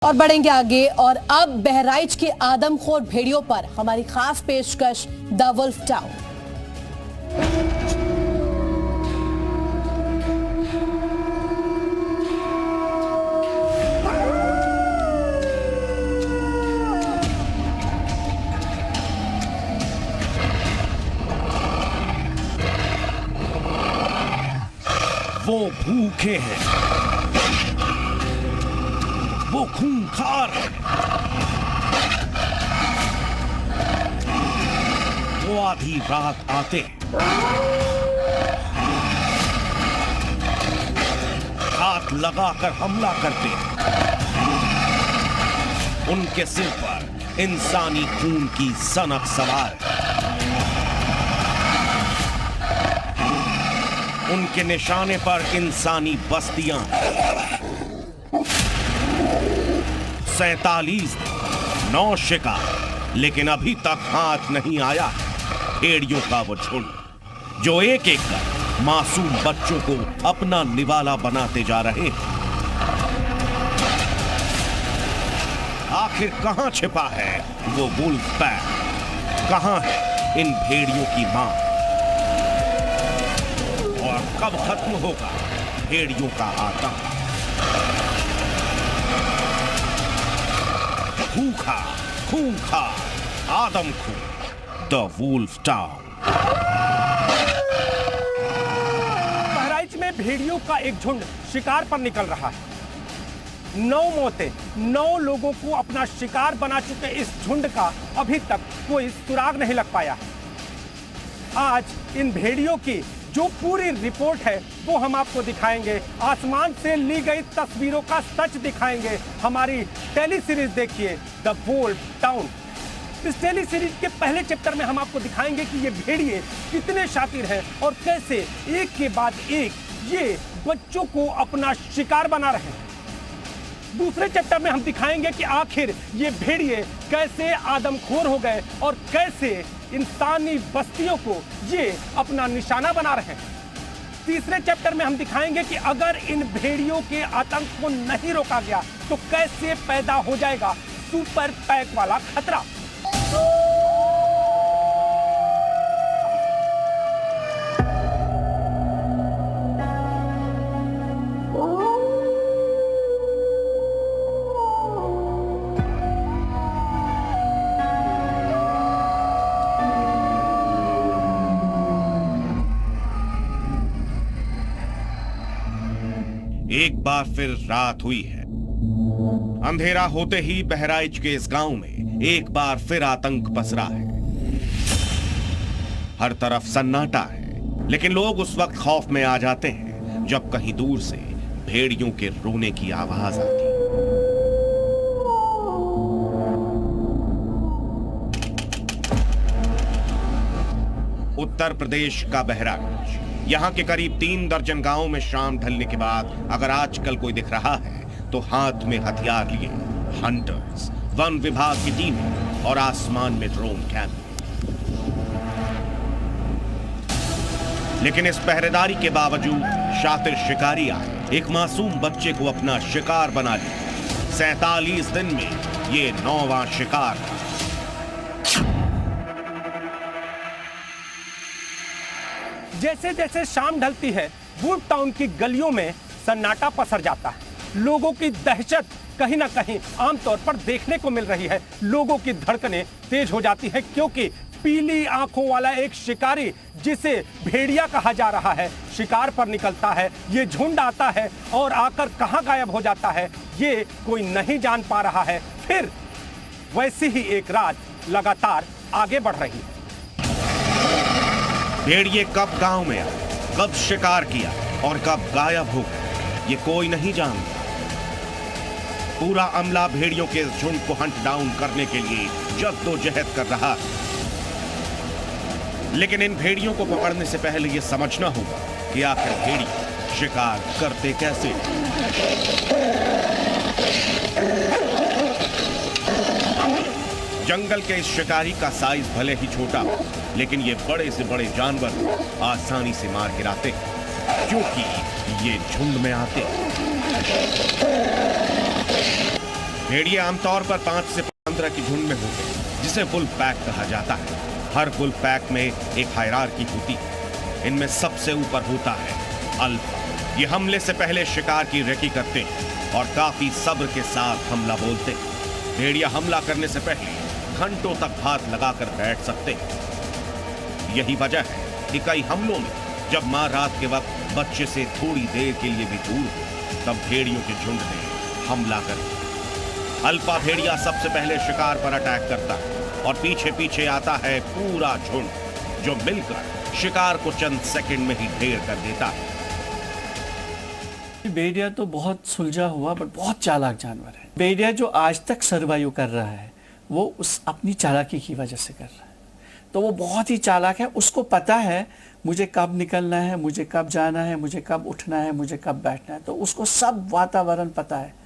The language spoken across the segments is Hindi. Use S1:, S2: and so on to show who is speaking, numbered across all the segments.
S1: और बढ़ेंगे आगे और अब बहराइच के आदमखोर भेड़ियों पर हमारी खास पेशकश द वुल्फ टाउन।
S2: वो भूखे हैं, वो खूंखार हैं, वो आधी रात आते हैं, हाथ लगाकर हमला करते हैं। उनके सिर पर इंसानी खून की सनक सवार है। उनके निशाने पर इंसानी बस्तियां हैं। 47 9 शिकार, लेकिन अभी तक हाथ नहीं आया भेड़ियों का वो झुंड जो एक एक कर मासूम बच्चों को अपना निवाला बनाते जा रहे हैं। आखिर कहां छिपा है वो वुल्फ पैक? कहां है इन भेड़ियों की मां? और कब खत्म होगा भेड़ियों का आतंक? भूखा खूंखार आदमखोर द वुल्फ टाउन।
S3: बहराइच में भेड़ियों का एक झुंड शिकार पर निकल रहा है। 9 मौतें, 9 लोगों को अपना शिकार बना चुके इस झुंड का अभी तक कोई सुराग नहीं लग पाया। आज इन भेड़ियों की जो पूरी रिपोर्ट है वो हम आपको दिखाएंगे। आसमान से ली गई तस्वीरों का सच दिखाएंगे। हमारी टेली सीरीज देखिए द वुल्फ टाउन। इस टेली सीरीज के पहले चैप्टर में हम आपको दिखाएंगे कि ये भेड़िए कितने शातिर हैं और कैसे एक के बाद एक ये बच्चों को अपना शिकार बना रहे हैं। दूसरे चैप्टर में हम दिखाएंगे कि आखिर ये भेड़िए कैसे आदमखोर हो गए और कैसे इंसानी बस्तियों को ये अपना निशाना बना रहे हैं। तीसरे चैप्टर में हम दिखाएंगे कि अगर इन भेड़ियों के आतंक को नहीं रोका गया तो कैसे पैदा हो जाएगा सुपर पैक वाला खतरा।
S2: एक बार फिर रात हुई है। अंधेरा होते ही बहराइच के इस गांव में एक बार फिर आतंक पसरा है। हर तरफ सन्नाटा है, लेकिन लोग उस वक्त खौफ में आ जाते हैं जब कहीं दूर से भेड़ियों के रोने की आवाज आती है। उत्तर प्रदेश का बहराइच, यहाँ के करीब 3 दर्जन गांवों में शाम ढलने के बाद अगर आजकल कोई दिख रहा है तो हाथ में हथियार लिए हंटर्स, वन विभाग की टीमें और आसमान में ड्रोन कैमरे। लेकिन इस पहरेदारी के बावजूद शातिर शिकारी आए एक मासूम बच्चे को अपना शिकार बना लिया। 47 दिन में ये 9वां शिकार था।
S3: जैसे जैसे शाम ढलती है वुल्फ टाउन की गलियों में सन्नाटा पसर जाता है। लोगों की दहशत कहीं ना कहीं आमतौर पर देखने को मिल रही है। लोगों की धड़कनें तेज हो जाती हैं क्योंकि पीली आंखों वाला एक शिकारी जिसे भेड़िया कहा जा रहा है शिकार पर निकलता है। ये झुंड आता है और आकर कहां गायब हो जाता है ये कोई नहीं जान पा रहा है। फिर वैसी ही एक रात लगातार आगे बढ़ रही है।
S2: भेड़िए कब गांव में आए, कब शिकार किया और कब गायब हो गए ये कोई नहीं जानता। पूरा अमला भेड़ियों के इस झुंड को हंट डाउन करने के लिए जद्दोजहद कर रहा है। लेकिन इन भेड़ियों को पकड़ने से पहले यह समझना होगा कि आखिर भेड़िए शिकार करते कैसे। जंगल के इस शिकारी का साइज भले ही छोटा हो, लेकिन ये बड़े से बड़े जानवर आसानी से मार गिराते हैं क्योंकि ये झुंड में आते हैं। भेड़िए आमतौर पर 5 से 15 की झुंड में होते हैं, जिसे वुल्फ पैक कहा जाता है। हर वुल्फ पैक में एक हायरार्की होती है। इनमें सबसे ऊपर होता है अल्फा। ये हमले से पहले शिकार की रेकी करते हैं और काफी सब्र के साथ हमला बोलते हैं। भेड़िया हमला करने से पहले घंटों तक हाथ लगाकर बैठ सकते हैं। यही वजह है कि कई हमलों में जब मां रात के वक्त बच्चे से थोड़ी देर के लिए भी दूर हो, तब भेड़ियों के झुंड में हमला करे। अल्फा भेड़िया सबसे पहले शिकार पर अटैक करता है और पीछे पीछे आता है पूरा झुंड, जो मिलकर शिकार को चंद सेकंड में ही ढेर कर देता है।
S4: भेड़िया तो बहुत सुलझा हुआ बट बहुत चालाक जानवर है। भेड़िया जो आज तक सर्वाइव कर रहा है वो उस अपनी चालाकी की वजह से कर रहा है। तो वो बहुत ही चालाक है। उसको पता है मुझे कब निकलना है, मुझे कब जाना है, मुझे कब उठना है, मुझे कब बैठना है। तो उसको सब वातावरण पता है।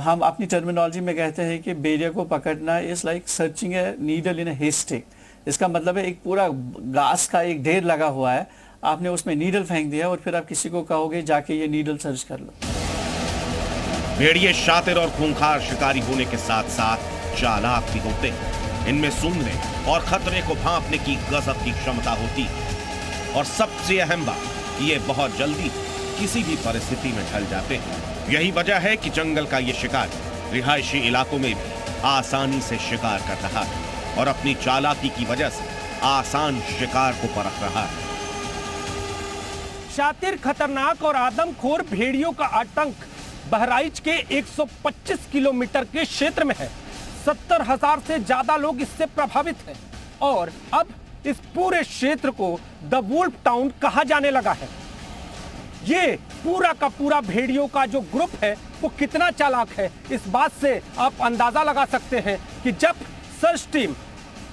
S4: हम अपनी टर्मिनोलॉजी में कहते हैं कि भेड़िया को पकड़ना is like searching a needle in a haystack. इसका मतलब है एक पूरा घास का एक ढेर लगा हुआ है, आपने उसमें नीडल फेंक दिया और फिर आप किसी को कहोगे जाके ये नीडल सर्च कर लो।
S2: भेड़िए शातिर और खूंखार शिकारी होने के साथ साथ चालाक भी होते हैं। इनमें सूंघने और खतरे को भांपने की गजब की क्षमता होती है। और सबसे अहम बात, ये बहुत जल्दी किसी भी परिस्थिति में ढल जाते हैं। यही वजह है कि जंगल का ये शिकारी रिहायशी इलाकों में भी आसानी से शिकार कर रहा है और अपनी चालाकी की वजह से आसान शिकार को परख रहा है।
S3: शातिर, खतरनाक और आदमखोर भेड़ियों का आतंक बहराइच के 125 किलोमीटर के क्षेत्र में है। 70,000 से ज्यादा लोग इससे प्रभावित हैं और अब इस पूरे क्षेत्र को द वुल्फ टाउन कहा जाने लगा है। ये पूरा का पूरा भेड़ियों का जो ग्रुप है वो कितना चालाक है, इस बात से आप अंदाजा लगा सकते हैं कि जब सर्च टीम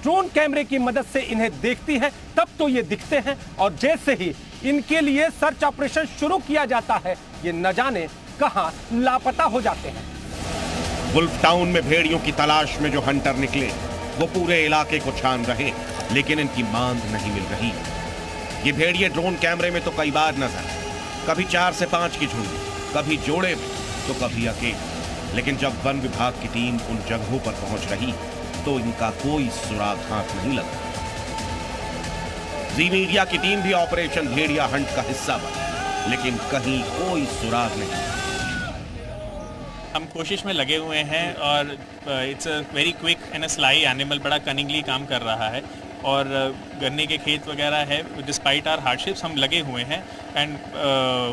S3: ड्रोन कैमरे की मदद से इन्हें देखती है तब तो ये दिखते हैं और जैसे ही इनके लिए सर्च ऑपरेशन शुरू किया जाता है ये न जाने कहां लापता हो जाते हैं।
S2: वुल्फ टाउन में भेड़ियों की तलाश में जो हंटर निकले वो पूरे इलाके को छान रहे, लेकिन इनकी मांद नहीं मिल रही। ये भेड़िए ड्रोन कैमरे में तो कई बार नजर, कभी 4 से 5 की झुंड, कभी जोड़े में तो कभी अकेले। लेकिन जब वन विभाग की टीम उन जगहों पर पहुंच रही तो इनका कोई सुराग हाथ नहीं लगा। जी मीडिया की टीम भी ऑपरेशन भेड़िया हंट का हिस्सा बनी, लेकिन कहीं कोई सुराग नहीं।
S5: हम कोशिश में लगे हुए हैं और it's a very quick and a sly animal, बड़ा कनिंगली काम कर रहा है और गन्ने के खेत वगैरह है। डिस्पाइट आवर हार्डशिप्स हम लगे हुए हैं एंड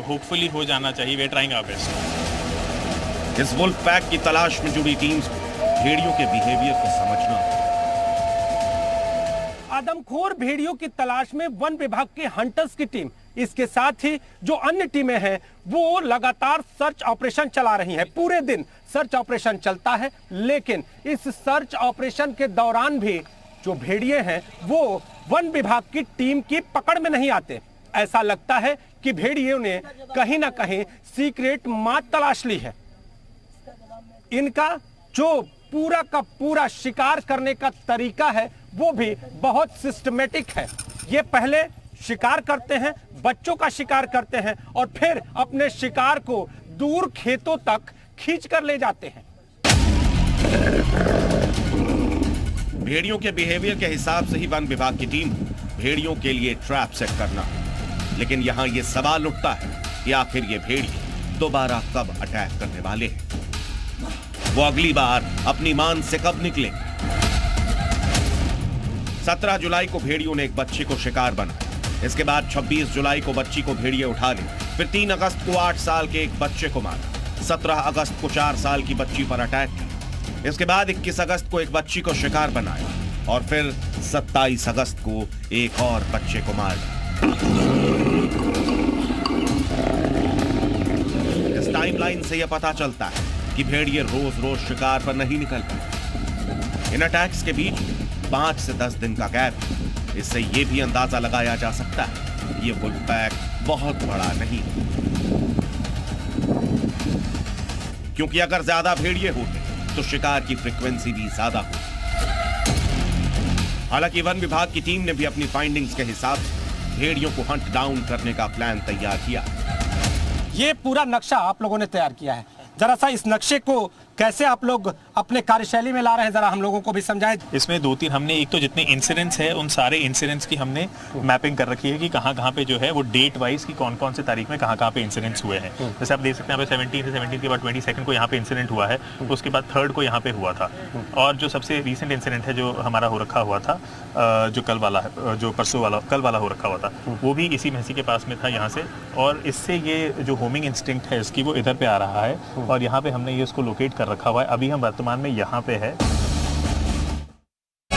S5: होपफुली हो जाना चाहिए। We are trying our best.
S2: इस वुल्फ पैक की तलाश में जुड़ी टीम्स को भेड़ियों के बिहेवियर को समझना होगा।
S3: आदमखोर भेड़ियों की तलाश में वन विभाग के हंटर्स की टीम, इसके साथ ही जो अन्य टीमें हैं वो लगातार सर्च ऑपरेशन चला रही हैं। पूरे दिन सर्च ऑपरेशन चलता है, लेकिन इस सर्च ऑपरेशन के दौरान भी जो भेड़िए हैं वो वन विभाग की टीम की पकड़ में नहीं आते। ऐसा लगता है कि भेड़ियों ने कहीं ना कहीं सीक्रेट मात तलाश ली है। इनका जो पूरा का पूरा शिकार करने का तरीका है वो भी बहुत सिस्टमेटिक है। ये पहले शिकार करते हैं, बच्चों का शिकार करते हैं और फिर अपने शिकार को दूर खेतों तक खींच कर ले जाते हैं।
S2: भेड़ियों के बिहेवियर के हिसाब से ही वन विभाग की टीम भेड़ियों के लिए ट्रैप सेट करना, लेकिन यहां यह सवाल उठता है कि आखिर ये भेड़िए दोबारा कब अटैक करने वाले हैं। वो अगली बार अपनी मान से कब निकले। 17 जुलाई को भेड़ियों ने एक बच्चे को शिकार बनाया। इसके बाद 26 जुलाई को बच्ची को भेड़िए उठा ले। फिर 3 अगस्त को 8 साल के एक बच्चे को मारा। 17 अगस्त को 4 साल की बच्ची पर अटैक किया। इसके बाद 21 अगस्त को एक बच्ची को शिकार बनाया और फिर 27 अगस्त को एक और बच्चे को मारा। इस टाइमलाइन से यह पता चलता है कि भेड़िए रोज रोज शिकार पर नहीं निकल पाते। इन अटैक्स के बीच 5 से 10 दिन का गैप है। इससे यह भी अंदाजा लगाया जा सकता है ये वुल्फ पैक बहुत बड़ा नहीं, क्योंकि अगर ज्यादा भेड़िए होते तो शिकार की फ्रीक्वेंसी भी ज्यादा होती। हालांकि वन विभाग की टीम ने भी अपनी फाइंडिंग्स के हिसाब से भेड़ियों को हंट डाउन करने का प्लान तैयार किया।
S3: ये पूरा नक्शा आप लोगों ने तैयार किया है, जरा सा इस नक्शे को कैसे आप लोग अपने कार्यशैली में ला रहे हैं, जरा हम लोगों को भी समझाएं।
S5: इसमें 2-3 हमने एक तो जितने इंसिडेंट्स है उन सारे इंसिडेंट्स की हमने मैपिंग कर रखी है कि कहाँ पे जो है वो डेट वाइज की कौन से तारीख में कहाँ पे इंसिडेंट्स हुए हैं। जैसे आप देख सकते हैं 17 के बाद 22 को यहाँ पे इंसिडेंट हुआ है, उसके बाद 3 को यहाँ पे हुआ था, और जो सबसे रीसेंट इंसिडेंट है जो हमारा हो रखा हुआ था, जो कल वाला है, जो परसों वाला कल वाला हो रखा हुआ था, वो भी इसी महसी के पास में था यहाँ से। और इससे ये जो होमिंग इंस्टिंक्ट है इसकी वो इधर पे आ रहा है, और यहाँ पे हमने ये इसको लोकेट कर रखा हुआ है। अभी हम वर्तमान में यहाँ पे है।